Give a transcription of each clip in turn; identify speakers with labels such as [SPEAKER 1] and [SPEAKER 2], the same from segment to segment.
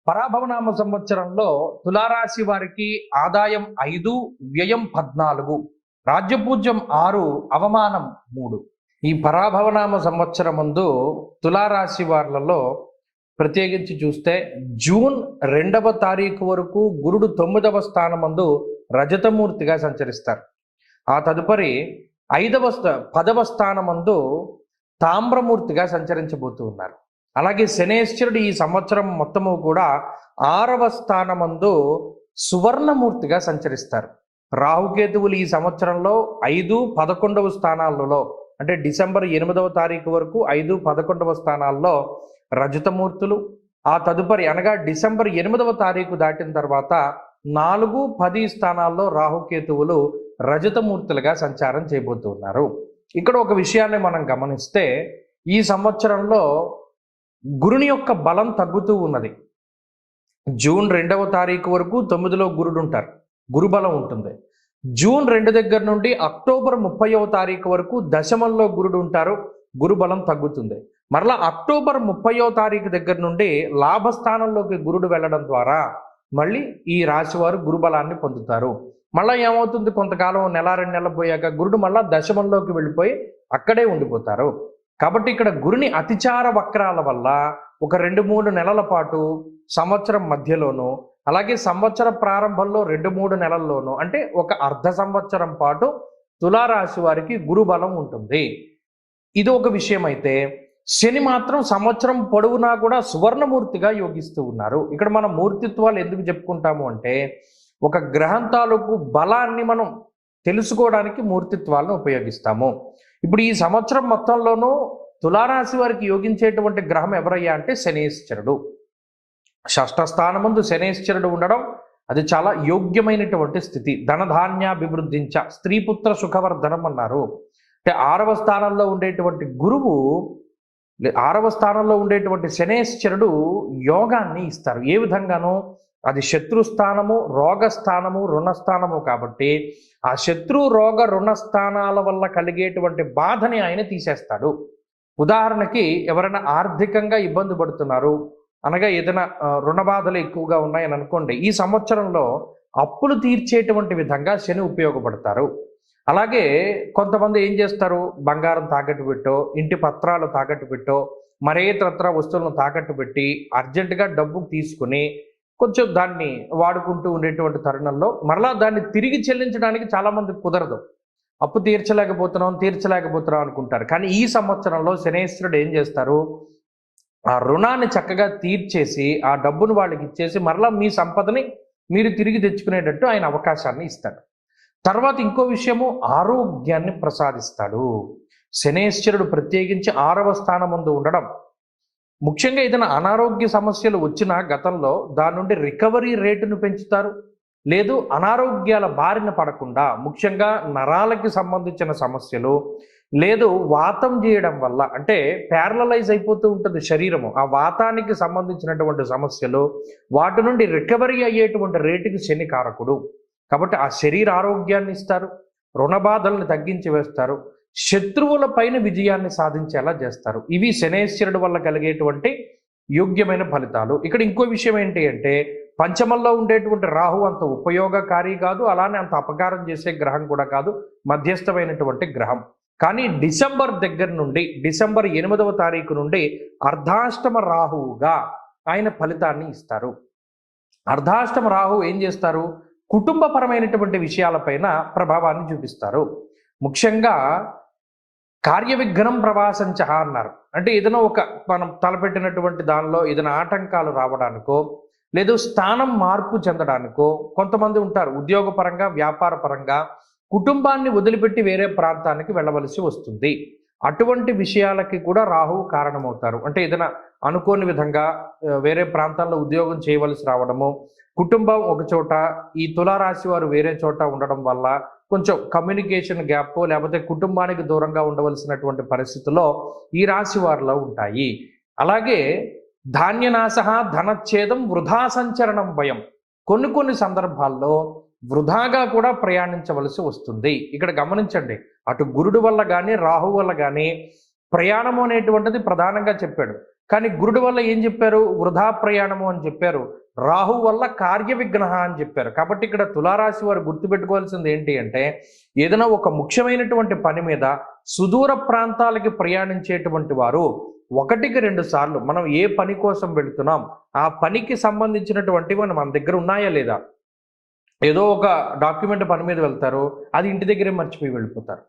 [SPEAKER 1] పరాభవనామ సంవత్సరంలో తులారాశి వారికి ఆదాయం 5, వ్యయం 14, రాజ్యపూజ్యం 6, అవమానం 3. ఈ పరాభవనామ సంవత్సరం ముందు తులారాశి వారిలో ప్రత్యేకించి చూస్తే జూన్ 2వ తారీఖు వరకు గురుడు 9వ స్థానమందు రజతమూర్తిగా సంచరిస్తారు. ఆ తదుపరి 10వ స్థానమందు తామ్రమూర్తిగా సంచరించబోతూ ఉన్నారు. అలాగే శనేశ్వరుడు ఈ సంవత్సరం మొత్తము కూడా 6వ స్థానమందు సువర్ణమూర్తిగా సంచరిస్తారు. రాహుకేతువులు ఈ సంవత్సరంలో 5, 11వ స్థానాలలో అంటే డిసెంబర్ 8వ తారీఖు వరకు 5, 11వ స్థానాల్లో రజతమూర్తులు, ఆ తదుపరి అనగా డిసెంబర్ 8వ తారీఖు దాటిన తర్వాత 4, 10 స్థానాల్లో రాహుకేతువులు రజతమూర్తులుగా సంచారం చేయబోతున్నారు. ఇక్కడ ఒక విషయాన్ని మనం గమనిస్తే ఈ సంవత్సరంలో గురుని యొక్క బలం తగ్గుతూ ఉన్నది. జూన్ 2వ తారీఖు వరకు 9లో గురుడు ఉంటారు, గురుబలం ఉంటుంది. జూన్ 2 దగ్గర నుండి అక్టోబర్ 30వ తారీఖు వరకు దశమంలో గురుడు ఉంటారు, గురుబలం తగ్గుతుంది. మరలా అక్టోబర్ 30వ తారీఖు దగ్గర నుండి లాభస్థానంలోకి గురుడు వెళ్ళడం ద్వారా మళ్ళీ ఈ రాశి వారు గురుబలాన్ని పొందుతారు. మళ్ళీ ఏమవుతుంది, కొంతకాలం నెల 2 నెలలు పోయాక గురుడు మళ్ళా దశమంలోకి వెళ్ళిపోయి అక్కడే ఉండిపోతారు. కాబట్టి ఇక్కడ గురుని అతిచార వక్రాల వల్ల ఒక 2-3 నెలల పాటు సంవత్సరం మధ్యలోనూ, అలాగే సంవత్సర ప్రారంభంలో 2-3 నెలల్లోనూ, అంటే ఒక అర్ధ సంవత్సరం పాటు తులారాశి వారికి గురుబలం ఉంటుంది. ఇది ఒక విషయం. అయితే శని మాత్రం సంవత్సరం పొడవునా కూడా సువర్ణమూర్తిగా యోగిస్తూ ఉన్నారు. ఇక్కడ మనం మూర్తిత్వాలు ఎందుకు చెప్పుకుంటాము అంటే ఒక గ్రహం తాలూకు బలాన్ని మనం తెలుసుకోవడానికి మూర్తిత్వాలను ఉపయోగిస్తాము. ఇప్పుడు ఈ సంవత్సరం మొత్తంలోనూ తులారాశి వారికి యోగించేటువంటి గ్రహం ఎవరయ్యా అంటే శనేశ్వరుడు. షష్ఠ స్థానమందు శనేశ్వరుడు ఉండడం అది చాలా యోగ్యమైనటువంటి స్థితి. ధనధాన్యాభివృద్ధించ స్త్రీపుత్ర సుఖవర్ధనం అన్నారు. అంటే 6వ స్థానంలో ఉండేటువంటి గురువు, 6వ స్థానంలో ఉండేటువంటి శనేశ్వరుడు యోగాన్ని ఇస్తారు. ఏ విధంగానూ అది శత్రుస్థానము, రోగస్థానము, రుణస్థానము కాబట్టి ఆ శత్రు, రోగ, రుణస్థానాల వల్ల కలిగేటువంటి బాధని ఆయన తీసేస్తాడు. ఉదాహరణకి ఎవరైనా ఆర్థికంగా ఇబ్బంది పడుతున్నారు అనగా ఏదైనా రుణ బాధలు ఎక్కువగా ఉన్నాయని అనుకోండి, ఈ సంవత్సరంలో అప్పులు తీర్చేటువంటి విధంగా శని ఉపయోగపడతారు. అలాగే కొంతమంది ఏం చేస్తారు, బంగారం తాకట్టు పెట్టో, ఇంటి పత్రాలు తాకట్టు పెట్టో, మరే ఇతరత్ర వస్తువులను తాకట్టు పెట్టి అర్జెంటుగా డబ్బు తీసుకుని కొంచెం దాన్ని వాడుకుంటూ ఉండేటువంటి తరుణంలో మరలా దాన్ని తిరిగి చెల్లించడానికి చాలామంది కుదరదు. అప్పు తీర్చలేకపోతున్నాం అనుకుంటారు. కానీ ఈ సంవత్సరంలో శనేశ్వరుడు ఏం చేస్తారు, ఆ రుణాన్ని చక్కగా తీర్చేసి ఆ డబ్బును వాళ్ళకి ఇచ్చేసి మరలా మీ సంపదని మీరు తిరిగి తెచ్చుకునేటట్టు ఆయన అవకాశాన్ని ఇస్తాడు. తర్వాత ఇంకో విషయము, ఆరోగ్యాన్ని ప్రసాదిస్తాడు. శనేశ్వరుడు ప్రత్యేకించి 6వ స్థానం ముందు ఉండడం, ముఖ్యంగా ఏదైనా అనారోగ్య సమస్యలు వచ్చినా గతంలో దాని నుండి రికవరీ రేటును పెంచుతారు. లేదు అనారోగ్యాల బారిన పడకుండా, ముఖ్యంగా నరాలకి సంబంధించిన సమస్యలు, లేదు వాతం చేయడం వల్ల అంటే ప్యారలైజ్ అయిపోతూ ఉంటుంది శరీరము, ఆ వాతానికి సంబంధించినటువంటి సమస్యలు, వాటి నుండి రికవరీ అయ్యేటువంటి రేటుకి శని కారకుడు. కాబట్టి ఆ శరీర ఆరోగ్యాన్ని ఇస్తారు, రుణ బాధల్ని తగ్గించి వేస్తారు, శత్రువుల పైన విజయాన్ని సాధించేలా చేస్తారు. ఇవి శనేశ్వరుడు వల్ల కలిగేటువంటి యోగ్యమైన ఫలితాలు. ఇక్కడ ఇంకో విషయం ఏంటి అంటే పంచమంలో ఉండేటువంటి రాహు అంత ఉపయోగకారి కాదు, అలానే అంత అపకారం చేసే గ్రహం కూడా కాదు, మధ్యస్థమైనటువంటి గ్రహం. కానీ డిసెంబర్ దగ్గర నుండి డిసెంబర్ 8వ తారీఖు నుండి అర్ధాష్టమ రాహువుగా ఆయన ఫలితాన్ని ఇస్తారు. అర్ధాష్టమ రాహు ఏం చేస్తారు, కుటుంబపరమైనటువంటి విషయాలపైన ప్రభావాన్ని చూపిస్తారు. ముఖ్యంగా కార్యవిఘ్నం ప్రవాసంచ అన్నారు. అంటే ఏదైనా ఒక మనం తలపెట్టినటువంటి దానిలో ఏదైనా ఆటంకాలు రావడానికో, లేదు స్థానం మార్పు చెందడానికో, కొంతమంది ఉంటారు ఉద్యోగపరంగా, వ్యాపార పరంగా కుటుంబాన్ని వదిలిపెట్టి వేరే ప్రాంతానికి వెళ్ళవలసి వస్తుంది. అటువంటి విషయాలకి కూడా రాహువు కారణమవుతారు. అంటే ఏదైనా అనుకోని విధంగా వేరే ప్రాంతాల్లో ఉద్యోగం చేయవలసి రావడము, కుటుంబం ఒక చోట, ఈ తులారాశి వారు వేరే చోట ఉండడం వల్ల కొంచెం కమ్యూనికేషన్ గ్యాప్, లేకపోతే కుటుంబానికి దూరంగా ఉండవలసినటువంటి పరిస్థితుల్లో ఈ రాశి వారిలో ఉంటాయి. అలాగే ధాన్యనాశ, ధనచ్ఛేదం, వృధా సంచరణం భయం, కొన్ని సందర్భాల్లో వృధాగా కూడా ప్రయాణించవలసి వస్తుంది. ఇక్కడ గమనించండి, అటు గురుడు వల్ల కానీ రాహు వల్ల కానీ ప్రయాణము అనేటువంటిది ప్రధానంగా చెప్పాడు. కానీ గురుడు వల్ల ఏం చెప్పారు? వృధా ప్రయాణము అని చెప్పారు. రాహు వల్ల కార్య విఘ్న అని చెప్పారు. కాబట్టి ఇక్కడ తులారాశి వారు గుర్తుపెట్టుకోవాల్సింది ఏంటి అంటే, ఏదైనా ఒక ముఖ్యమైనటువంటి పని మీద సుదూర ప్రాంతాలకి ప్రయాణించేటువంటి వారు 1-2 సార్లు మనం ఏ పని కోసం వెళుతున్నాం, ఆ పనికి సంబంధించినటువంటివి మన దగ్గర ఉన్నాయా లేదా, ఏదో ఒక డాక్యుమెంట్ పని మీద వెళ్తారు, అది ఇంటి దగ్గరే మర్చిపోయి వెళ్ళిపోతారు.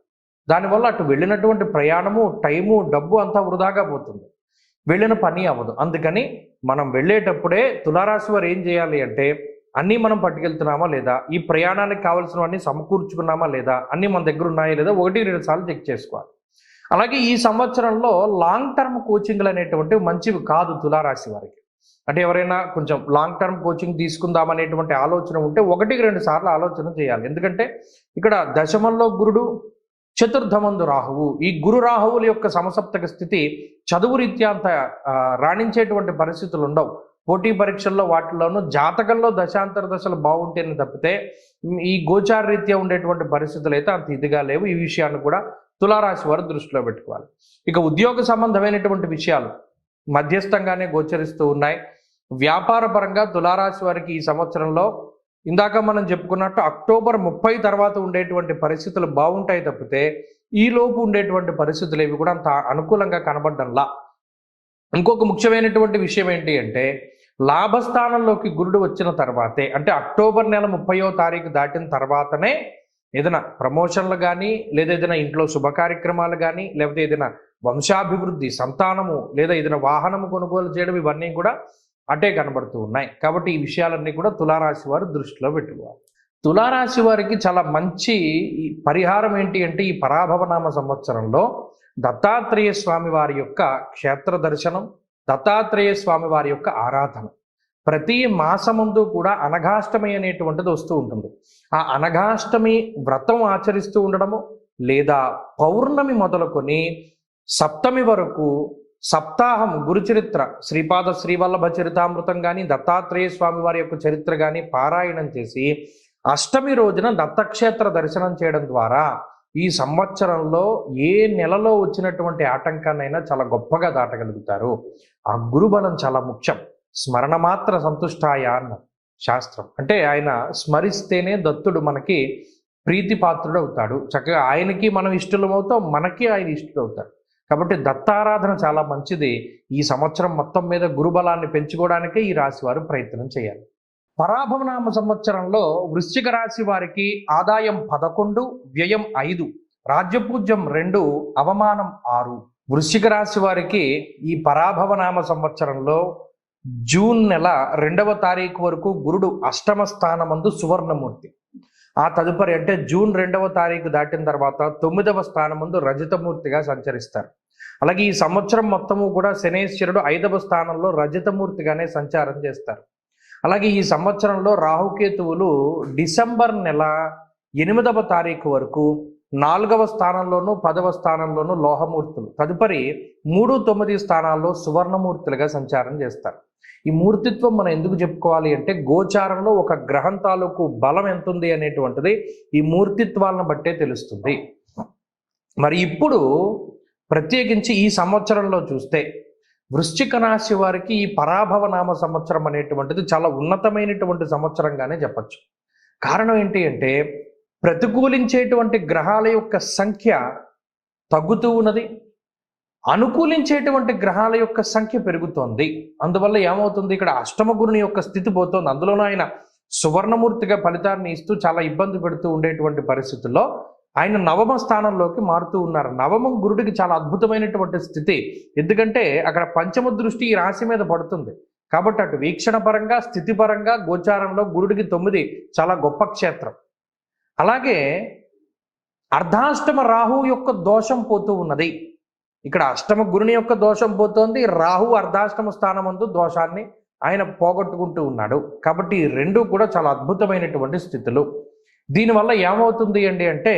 [SPEAKER 1] దానివల్ల అటు వెళ్ళినటువంటి ప్రయాణము, టైము, డబ్బు అంతా వృధాగా పోతుంది, వెళ్ళిన పని అవ్వదు. అందుకని మనం వెళ్ళేటప్పుడే తులారాశి వారు ఏం చేయాలి అంటే, అన్నీ మనం పట్టుకెళ్తున్నామా లేదా, ఈ ప్రయాణానికి కావాల్సినవన్నీ సమకూర్చుకున్నామా లేదా, అన్నీ మన దగ్గర ఉన్నాయా లేదా 1-2 సార్లు చెక్ చేసుకోవాలి. అలాగే ఈ సంవత్సరంలో లాంగ్ టర్మ్ కోచింగ్లు అనేటువంటివి మంచివి కాదు తులారాశి వారికి. అంటే ఎవరైనా కొంచెం లాంగ్ టర్మ్ కోచింగ్ తీసుకుందామనేటువంటి ఆలోచన ఉంటే 1-2 సార్లు ఆలోచన చేయాలి. ఎందుకంటే ఇక్కడ దశమంలో గురుడు, చతుర్థమందు రాహువు, ఈ గురు రాహువుల యొక్క సమసప్తక స్థితి చదువు రీత్యా అంత రాణించేటువంటి పరిస్థితులు ఉండవు. పోటీ పరీక్షల్లో వాటిలోనూ జాతకంలో దశాంతర దశలు బాగుంటేనే తప్పితే ఈ గోచార రీత్యా ఉండేటువంటి పరిస్థితులు అయితే అంత ఇదిగా లేవు. ఈ విషయాన్ని కూడా తులారాశి వారు దృష్టిలో పెట్టుకోవాలి. ఇక ఉద్యోగ సంబంధమైనటువంటి విషయాలు మధ్యస్థంగానే గోచరిస్తూ ఉన్నాయి. వ్యాపార పరంగా తులారాశి వారికి ఈ సంవత్సరంలో ఇందాక మనం చెప్పుకున్నట్టు అక్టోబర్ 30 తర్వాత ఉండేటువంటి పరిస్థితులు బాగుంటాయి తప్పితే ఈ లోపు ఉండేటువంటి పరిస్థితులు ఏవి కూడా అంత అనుకూలంగా కనబడ్డంలా. ఇంకొక ముఖ్యమైనటువంటి విషయం ఏంటి అంటే, లాభస్థానంలోకి గురుడు వచ్చిన తర్వాతే, అంటే అక్టోబర్ నెల 30వ తారీఖు దాటిన తర్వాతనే ఏదైనా ప్రమోషన్లు కానీ, లేదా ఏదైనా ఇంట్లో శుభ కార్యక్రమాలు కానీ, లేకపోతే ఏదైనా వంశాభివృద్ధి, సంతానము, లేదా ఏదైనా వాహనము కొనుగోలు చేయడం, ఇవన్నీ కూడా అటే కనబడుతూ ఉన్నాయి. కాబట్టి ఈ విషయాలన్నీ కూడా తులారాశి వారు దృష్టిలో పెట్టుకోవాలి. తులారాశి వారికి చాలా మంచి పరిహారం ఏంటి అంటే, ఈ పరాభవనామ సంవత్సరంలో దత్తాత్రేయ స్వామి వారి యొక్క క్షేత్ర దర్శనం, దత్తాత్రేయ స్వామి వారి యొక్క ఆరాధన. ప్రతి మాసముందు కూడా అనఘాష్టమి అనేటువంటిది వస్తూ ఉంటుంది. ఆ అనఘాష్టమి వ్రతం ఆచరిస్తూ ఉండడము, లేదా పౌర్ణమి మొదలుకొని సప్తమి వరకు సప్తాహం గురుచరిత్ర, శ్రీపాద శ్రీవల్లభ చరితామృతం కానీ, దత్తాత్రేయ స్వామి వారి యొక్క చరిత్ర కానీ పారాయణం చేసి అష్టమి రోజున దత్తక్షేత్ర దర్శనం చేయడం ద్వారా ఈ సంవత్సరంలో ఏ నెలలో వచ్చినటువంటి ఆటంకాన్నైనా చాలా గొప్పగా దాటగలుగుతారు. ఆ గురుబలం చాలా ముఖ్యం. స్మరణ మాత్ర సంతుష్టాయ అన్న శాస్త్రం. అంటే ఆయన స్మరిస్తేనే దత్తుడు మనకి ప్రీతిపాత్రుడు అవుతాడు. చక్కగా ఆయనకి మనం ఇష్టలమవుతాం, మనకి ఆయన ఇష్టడవుతాడు. కాబట్టి దత్తారాధన చాలా మంచిది. ఈ సంవత్సరం మొత్తం మీద గురుబలాన్ని పెంచుకోవడానికే ఈ రాశి వారు ప్రయత్నం చేయాలి. పరాభవనామ సంవత్సరంలో వృశ్చిక రాశి వారికి ఆదాయం 11, వ్యయం 5, రాజ్యపూజ్యం 2, అవమానం 6. వృశ్చిక రాశి వారికి ఈ పరాభవనామ సంవత్సరంలో జూన్ నెల 2వ తారీఖు వరకు గురుడు అష్టమ స్థానమందు సువర్ణమూర్తి. ఆ తదుపరి అంటే జూన్ 2వ తారీఖు దాటిన తర్వాత 9వ స్థానమందు రజతమూర్తిగా సంచరిస్తారు. అలాగే ఈ సంవత్సరం మొత్తము కూడా శనేశ్వరుడు 5వ స్థానంలో రజతమూర్తిగానే సంచారం చేస్తారు. అలాగే ఈ సంవత్సరంలో రాహుకేతువులు డిసెంబర్ నెల 8వ తారీఖు వరకు 4వ స్థానంలోనూ 10వ స్థానంలోనూ లోహమూర్తులు, తదుపరి 3, 9 స్థానాల్లో సువర్ణమూర్తులుగా సంచారం చేస్తారు. ఈ మూర్తిత్వం మనం ఎందుకు చెప్పుకోవాలి అంటే, గోచారంలో ఒక గ్రహం తాలూకు బలం ఎంత ఉంది అనేటువంటిది ఈ మూర్తిత్వాలను బట్టే తెలుస్తుంది. మరి ఇప్పుడు ప్రత్యేకించి ఈ సంవత్సరంలో చూస్తే వృశ్చిక రాశి వారికి ఈ పరాభవనామ సంవత్సరం అనేటువంటిది చాలా ఉన్నతమైనటువంటి సంవత్సరంగానే చెప్పచ్చు. కారణం ఏంటి అంటే, ప్రతికూలించేటువంటి గ్రహాల యొక్క సంఖ్య తగ్గుతూ ఉన్నది, అనుకూలించేటువంటి గ్రహాల యొక్క సంఖ్య పెరుగుతోంది. అందువల్ల ఏమవుతుంది, ఇక్కడ అష్టమ గురుని యొక్క స్థితి పోతుంది. అందులోనూ ఆయన సువర్ణమూర్తిగా ఫలితాన్ని ఇస్తూ చాలా ఇబ్బంది పెడుతూ ఉండేటువంటి పరిస్థితుల్లో ఆయన 9వ స్థానంలోకి మారుతూ ఉన్నారు. నవమం గురుడికి చాలా అద్భుతమైనటువంటి స్థితి. ఎందుకంటే అక్కడ పంచమ దృష్టి ఈ రాశి మీద పడుతుంది. కాబట్టి అటు వీక్షణ పరంగా, స్థితి పరంగా గోచారంలో గురుడికి 9 చాలా గొప్ప క్షేత్రం. అలాగే అర్ధాష్టమ రాహు యొక్క దోషం పోతూ ఉన్నది. ఇక్కడ అష్టమ గురుని యొక్క దోషం పోతోంది, రాహు అర్ధాష్టమ స్థానమందు దోషాన్ని ఆయన పోగొట్టుకుంటూ ఉన్నాడు. కాబట్టి ఈ రెండు కూడా చాలా అద్భుతమైనటువంటి స్థితులు. దీనివల్ల ఏమవుతుంది అంటే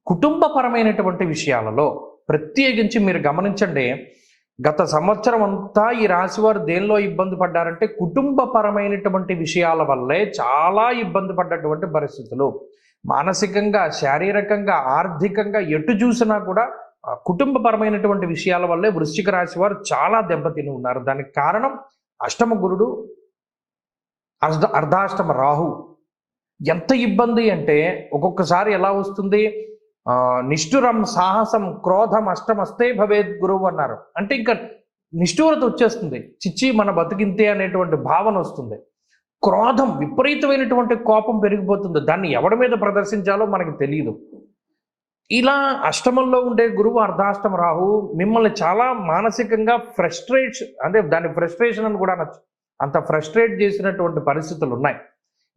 [SPEAKER 1] కుటుంబపరమైనటువంటి విషయాలలో ప్రత్యేకించి మీరు గమనించండి, గత సంవత్సరం అంతా ఈ రాశివారు దేనిలో ఇబ్బంది పడ్డారంటే కుటుంబపరమైనటువంటి విషయాల వల్లే చాలా ఇబ్బంది పడ్డటువంటి పరిస్థితులు. మానసికంగా, శారీరకంగా, ఆర్థికంగా ఎటు చూసినా కూడా కుటుంబపరమైనటువంటి విషయాల వల్లే వృశ్చిక రాశి వారు చాలా దెబ్బతిని ఉన్నారు. దానికి కారణం అష్టమ గురుడు, అర్ధాష్టమ రాహు. ఎంత ఇబ్బంది అంటే ఒక్కొక్కసారి ఎలా వస్తుంది, నిష్ఠురం సాహసం క్రోధం అష్టమస్తే భవేద్ గురువు అన్నారు. అంటే ఇంకా నిష్ఠూరత వచ్చేస్తుంది, చిచ్చి మన బతికింతే అనేటువంటి భావన వస్తుంది. క్రోధం, విపరీతమైనటువంటి కోపం పెరిగిపోతుంది. దాన్ని ఎవడి మీద ప్రదర్శించాలో మనకి తెలియదు. ఇలా అష్టమంలో ఉండే గురువు, అర్ధాష్టమ రాహు మిమ్మల్ని చాలా మానసికంగా అంటే దాన్ని ఫ్రస్ట్రేషన్ అని కూడా అనొచ్చు, అంత ఫ్రస్ట్రేట్ చేసినటువంటి పరిస్థితులు ఉన్నాయి.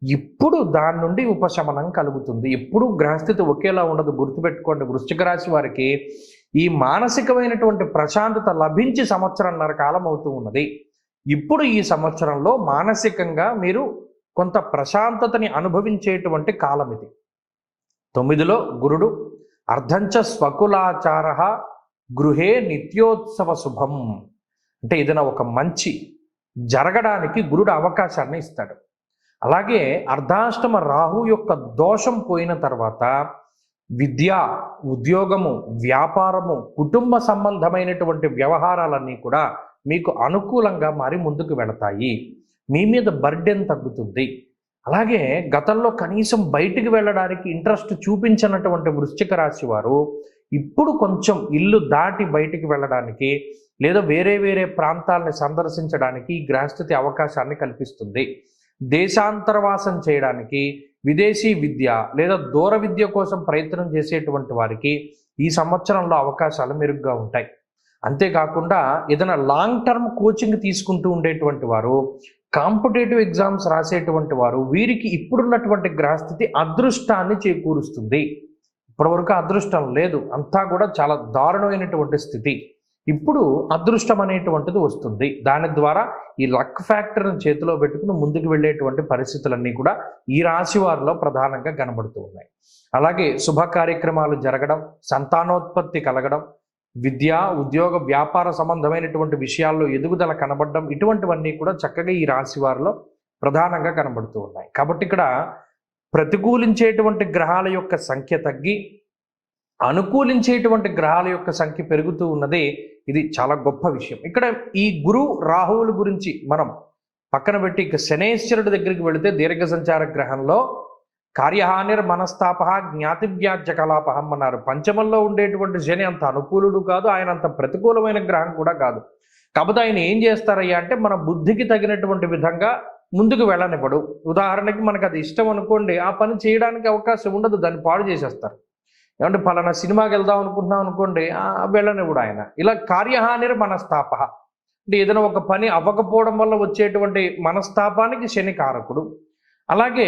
[SPEAKER 1] ఇప్పుడు దాని నుండి ఉపశమనం కలుగుతుంది. ఎప్పుడు గ్రహస్థితి ఒకేలా ఉండదు, గుర్తుపెట్టుకోండి. వృశ్చిక రాశి వారికి ఈ మానసికమైనటువంటి ప్రశాంతత లభించి సంవత్సరంన్నర కాలం అవుతూ ఉన్నది. ఇప్పుడు ఈ సంవత్సరంలో మానసికంగా మీరు కొంత ప్రశాంతతని అనుభవించేటువంటి కాలం ఇది. 9లో గురుడు, అర్ధంచ స్వకులాచార గృహే నిత్యోత్సవ శుభం. అంటే ఏదైనా ఒక మంచి జరగడానికి గురుడు అవకాశాన్ని ఇస్తాడు. అలాగే అర్ధాష్టమ రాహు యొక్క దోషం పోయిన తర్వాత విద్య, ఉద్యోగము, వ్యాపారము, కుటుంబ సంబంధమైనటువంటి వ్యవహారాలన్నీ కూడా మీకు అనుకూలంగా మారి ముందుకు వెళతాయి. మీ మీద బర్డెన్ తగ్గుతుంది. అలాగే గతంలో కనీసం బయటికి వెళ్ళడానికి ఇంట్రెస్ట్ చూపించినటువంటి వృశ్చిక రాశి వారు ఇప్పుడు కొంచెం ఇల్లు దాటి బయటికి వెళ్ళడానికి లేదా వేరే వేరే ప్రాంతాలని సందర్శించడానికి ఈ గ్రహస్థితి అవకాశాన్ని కల్పిస్తుంది. దేశాంతరవాసం చేయడానికి, విదేశీ విద్య లేదా దూర విద్య కోసం ప్రయత్నం చేసేటువంటి వారికి ఈ సంవత్సరంలో అవకాశాలు మెరుగ్గా ఉంటాయి. అంతేకాకుండా ఏదైనా లాంగ్ టర్మ్ కోచింగ్ తీసుకుంటూ ఉండేటువంటి వారు, కాంపిటేటివ్ ఎగ్జామ్స్ రాసేటువంటి వారు, వీరికి ఇప్పుడున్నటువంటి గ్రహస్థితి అదృష్టాన్ని చేకూరుస్తుంది. ఇప్పటివరకు అదృష్టం లేదు, అంతా కూడా చాలా దారుణమైనటువంటి స్థితి. ఇప్పుడు అదృష్టం అనేటువంటిది వస్తుంది. దాని ద్వారా ఈ లక్ ఫ్యాక్టర్ని చేతిలో పెట్టుకుని ముందుకు వెళ్ళేటువంటి పరిస్థితులన్నీ కూడా ఈ రాశి వారిలో ప్రధానంగా కనబడుతూ ఉన్నాయి. అలాగే శుభ కార్యక్రమాలు జరగడం, సంతానోత్పత్తి కలగడం, విద్య, ఉద్యోగ, వ్యాపార సంబంధమైనటువంటి విషయాల్లో ఎదుగుదల కనబడడం, ఇటువంటివన్నీ కూడా చక్కగా ఈ రాశి వారిలో ప్రధానంగా కనబడుతూ ఉన్నాయి. కాబట్టి ఇక్కడ ప్రతికూలించేటువంటి గ్రహాల యొక్క సంఖ్య తగ్గి అనుకూలించేటువంటి గ్రహాల యొక్క సంఖ్య పెరుగుతూ ఉన్నది. ఇది చాలా గొప్ప విషయం. ఇక్కడ ఈ గురు రాహువుల గురించి మనం పక్కన పెట్టి ఇక శనేశ్వరుడి దగ్గరికి వెళితే దీర్ఘ సంచార గ్రహంలో కార్యహానిర్ మనస్తాప జ్ఞాతివ్యాజ్య కలాపహం అన్నారు. పంచమంలో ఉండేటువంటి శని అంత అనుకూలుడు కాదు, ఆయన అంత ప్రతికూలమైన గ్రహం కూడా కాదు. కాకపోతే ఆయన ఏం చేస్తారయ్యా అంటే మన బుద్ధికి తగినటువంటి విధంగా ముందుకు వెళ్ళనివ్వడు. ఉదాహరణకి మనకు అది ఇష్టం అనుకోండి, ఆ పని చేయడానికి అవకాశం ఉండదు, దాన్ని పాడు చేసేస్తారు. ఏమంటే పలానా సినిమాకి వెళ్దాం అనుకుంటున్నాం అనుకోండి, వెళ్ళనివ్వడు ఆయన. ఇలా కార్యహానిర్ మనస్తాప అంటే ఏదైనా ఒక పని అవ్వకపోవడం వల్ల వచ్చేటువంటి మనస్తాపానికి శని కారకుడు. అలాగే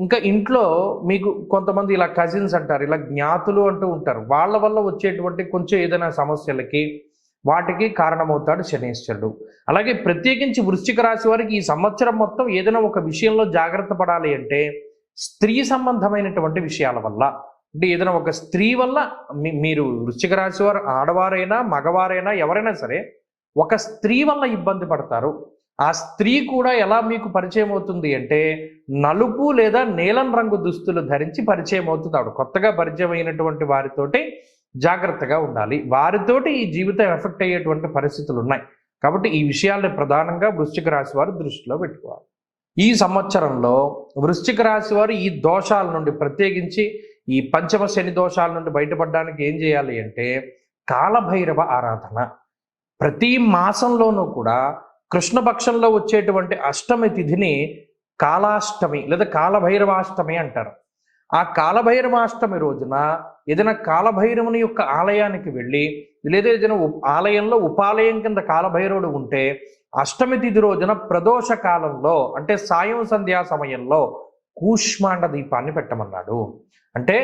[SPEAKER 1] ఇంకా ఇంట్లో మీకు కొంతమంది ఇలా కజిన్స్ అంటారు, ఇలా జ్ఞాతులు అంటూ ఉంటారు, వాళ్ళ వల్ల వచ్చేటువంటి కొంచెం ఏదైనా సమస్యలకి వాటికి కారణమవుతాడు శనేశ్వరుడు. అలాగే ప్రత్యేకించి వృశ్చిక రాశి వారికి ఈ సంవత్సరం మొత్తం ఏదైనా ఒక విషయంలో జాగ్రత్త పడాలి అంటే స్త్రీ సంబంధమైనటువంటి విషయాల వల్ల, అంటే ఏదైనా ఒక స్త్రీ వల్ల మీరు వృశ్చిక రాశి వారు ఆడవారైనా మగవారైనా ఎవరైనా సరే ఒక స్త్రీ వల్ల ఇబ్బంది పడతారు. ఆ స్త్రీ కూడా ఎలా మీకు పరిచయం అవుతుంది అంటే నలుపు లేదా నీలం రంగు దుస్తులు ధరించి పరిచయం అవుతుంది. ఆవిడ కొత్తగా పరిచయం అయినటువంటి వారితోటి జాగ్రత్తగా ఉండాలి. వారితోటి ఈ జీవితం ఎఫెక్ట్ అయ్యేటువంటి పరిస్థితులు ఉన్నాయి. కాబట్టి ఈ విషయాల్ని ప్రధానంగా వృశ్చిక రాశి వారు దృష్టిలో పెట్టుకోవాలి. ఈ సంవత్సరంలో వృశ్చిక రాశి వారు ఈ దోషాల నుండి, ప్రత్యేకించి ఈ పంచమ శని దోషాల నుండి బయటపడడానికి ఏం చేయాలి అంటే కాలభైరవ ఆరాధన. ప్రతి మాసంలోనూ కూడా కృష్ణపక్షంలో వచ్చేటువంటి అష్టమి తిథిని కాలాష్టమి లేదా కాలభైరవాష్టమి అంటారు. ఆ కాలభైరవాష్టమి రోజున ఏదైనా కాలభైరవుని యొక్క ఆలయానికి వెళ్ళి లేదా ఏదైనా ఆలయంలో ఉపాలయం కింద కాలభైరవుడు ఉంటే అష్టమి తిథి రోజున ప్రదోష కాలంలో అంటే సాయం సంధ్యా సమయంలో కూష్మాండ దీపాన్ని పెట్టమన్నాడు. అంటే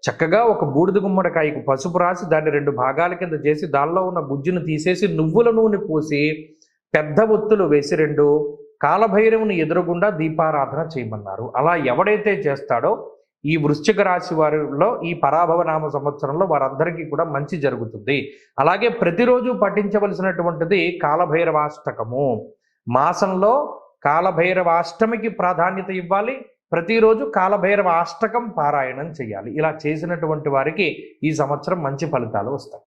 [SPEAKER 1] చక్కగా ఒక బూడిద గుమ్మడికాయకు పసుపు రాసి దాన్ని 2 భాగాల కింద చేసి దానిలో ఉన్న గుజ్జును తీసేసి నువ్వుల నూనె పోసి పెద్ద ఒత్తులు వేసి 2 కాలభైరవుని ఎదురుగుండా దీపారాధన చేయమన్నారు. అలా ఎవడైతే చేస్తాడో ఈ వృశ్చిక రాశి వారిలో ఈ పరాభవనామ సంవత్సరంలో వారందరికీ కూడా మంచి జరుగుతుంది. అలాగే ప్రతిరోజు పఠించవలసినటువంటిది కాలభైరవాష్టకము. మాసంలో కాలభైరవాష్టమికి ప్రాధాన్యత ఇవ్వాలి. ప్రతిరోజు కాలభైరవ అష్టకం పారాయణం చేయాలి. ఇలా చేసినటువంటి వారికి ఈ సంవత్సరం మంచి ఫలితాలు వస్తాయి.